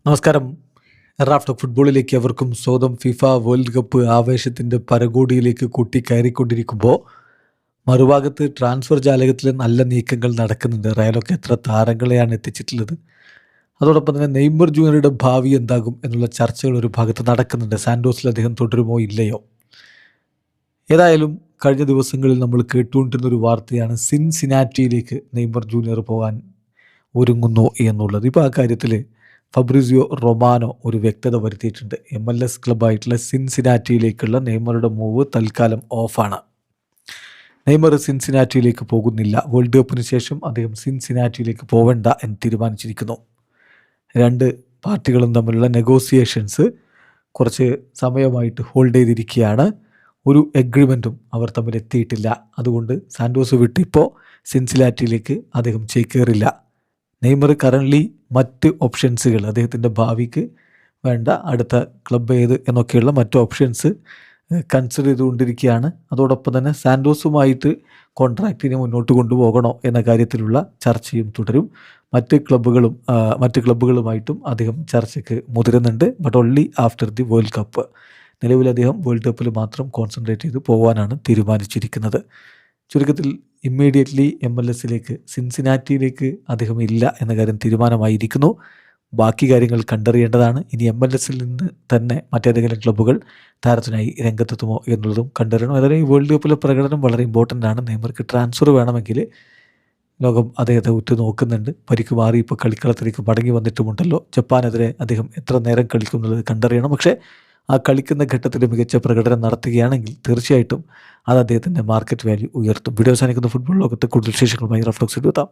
നമസ്കാരം. റാഫ്റ്റ് ഫുട്ബോളിലേക്ക് അവർക്കും സ്വന്തം ഫിഫ വേൾഡ് കപ്പ് ആവേശത്തിൻ്റെ പരകോടിയിലേക്ക് കയറിക്കൊണ്ടിരിക്കുമ്പോൾ മറുഭാഗത്ത് ട്രാൻസ്ഫർ ജാലകത്തിൽ നല്ല നീക്കങ്ങൾ നടക്കുന്നുണ്ട്. റയലൊക്കെ എത്ര താരങ്ങളെയാണ് എത്തിച്ചിട്ടുള്ളത്. അതോടൊപ്പം തന്നെ നെയ്മർ ജൂനിയറുടെ ഭാവി എന്താകും എന്നുള്ള ചർച്ചകൾ ഒരു ഭാഗത്ത് നടക്കുന്നുണ്ട്. സാൻഡോസിൽ അദ്ദേഹം തുടരുമോ ഇല്ലയോ. ഏതായാലും കഴിഞ്ഞ ദിവസങ്ങളിൽ നമ്മൾ കേട്ടുകൊണ്ടിരുന്ന ഒരു വാർത്തയാണ് സിൻസിനാറ്റിയിലേക്ക് നെയ്മർ ജൂനിയർ പോകാൻ ഒരുങ്ങുന്നു എന്നുള്ളത്. ഇപ്പോൾ ആ കാര്യത്തിൽ ഫബ്രിസിയോ റൊമാനോ ഒരു വ്യക്തത വരുത്തിയിട്ടുണ്ട്. MLS ക്ലബ്ബായിട്ടുള്ള സിൻസിനാറ്റിയിലേക്കുള്ള നെയ്മറുടെ മൂവ് തൽക്കാലം ഓഫാണ്. നെയ്മർ സിൻസിനാറ്റിയിലേക്ക് പോകുന്നില്ല. വേൾഡ് കപ്പിന് ശേഷം അദ്ദേഹം സിൻസിനാറ്റിയിലേക്ക് പോവേണ്ട എന്ന് തീരുമാനിച്ചിരിക്കുന്നു. രണ്ട് പാർട്ടികളും തമ്മിലുള്ള നെഗോസിയേഷൻസ് കുറച്ച് സമയമായിട്ട് ഹോൾഡ് ചെയ്തിരിക്കുകയാണ്. ഒരു എഗ്രിമെൻറ്റും അവർ തമ്മിൽ എത്തിയിട്ടില്ല. അതുകൊണ്ട് സാൻഡോസ് വിട്ടിപ്പോൾ സിൻസിനാറ്റിയിലേക്ക് അദ്ദേഹം ചേക്കേറില്ല. നെയ്മർ കറൻ്റ്ലി മറ്റ് ഓപ്ഷൻസുകൾ അദ്ദേഹത്തിൻ്റെ ഭാവിക്ക് വേണ്ട അടുത്ത ക്ലബ്ബ് ഏത് എന്നൊക്കെയുള്ള മറ്റ് ഓപ്ഷൻസ് കൺസിഡർ ചെയ്തുകൊണ്ടിരിക്കുകയാണ്. അതോടൊപ്പം തന്നെ സാൻഡോസുമായിട്ട് കോൺട്രാക്റ്റിനെ മുന്നോട്ട് കൊണ്ടുപോകണോ എന്ന കാര്യത്തിലുള്ള ചർച്ചയും തുടരും. മറ്റ് ക്ലബ്ബുകളുമായിട്ടും അദ്ദേഹം ചർച്ചയ്ക്ക് മുതിരുന്നുണ്ട്. But only after the world cup. നിലവിൽ അദ്ദേഹം വേൾഡ് കപ്പിൽ മാത്രം കോൺസെൻട്രേറ്റ് ചെയ്ത് പോകാനാണ് തീരുമാനിച്ചിരിക്കുന്നത്. ചുരുക്കത്തിൽ ഇമ്മീഡിയറ്റ്ലി MLS സിൻസിനാറ്റിയിലേക്ക് അദ്ദേഹം ഇല്ല എന്ന കാര്യം തീരുമാനമായിരിക്കുന്നു. ബാക്കി കാര്യങ്ങൾ കണ്ടറിയേണ്ടതാണ്. ഇനി MLS നിന്ന് തന്നെ മറ്റേതെങ്കിലും ക്ലബ്ബുകൾ താരത്തിനായി രംഗത്തെത്തുമോ എന്നുള്ളതും കണ്ടറിയണം. അതായത് ഈ വേൾഡ് കപ്പിലെ പ്രകടനം വളരെ ഇമ്പോർട്ടൻ്റ് ആണ്. നെയ്മർക്ക് ട്രാൻസ്ഫർ വേണമെങ്കിൽ ലോകം അദ്ദേഹത്തെ ഉറ്റുനോക്കുന്നുണ്ട്. പരിക്ക് മാറി ഇപ്പോൾ കളിക്കളത്തിലേക്ക് മടങ്ങി വന്നിട്ടുമുണ്ടല്ലോ. ജപ്പാനെതിരെ അദ്ദേഹം എത്ര നേരം കളിക്കും എന്നുള്ളത് കണ്ടറിയണം. പക്ഷേ ആ കളിക്കുന്ന ഘട്ടത്തിൽ മികച്ച പ്രകടനം നടത്തുകയാണെങ്കിൽ തീർച്ചയായിട്ടും അത് അദ്ദേഹത്തിൻ്റെ മാർക്കറ്റ് വാല്യൂ ഉയർത്തും. വീഡിയോ അവസാനിക്കുന്ന ഫുട്ബോൾ ലോകത്തെ കൂടുതൽ വിശേഷങ്ങളുമായി റഫ്ലോക്സ് എത്താം.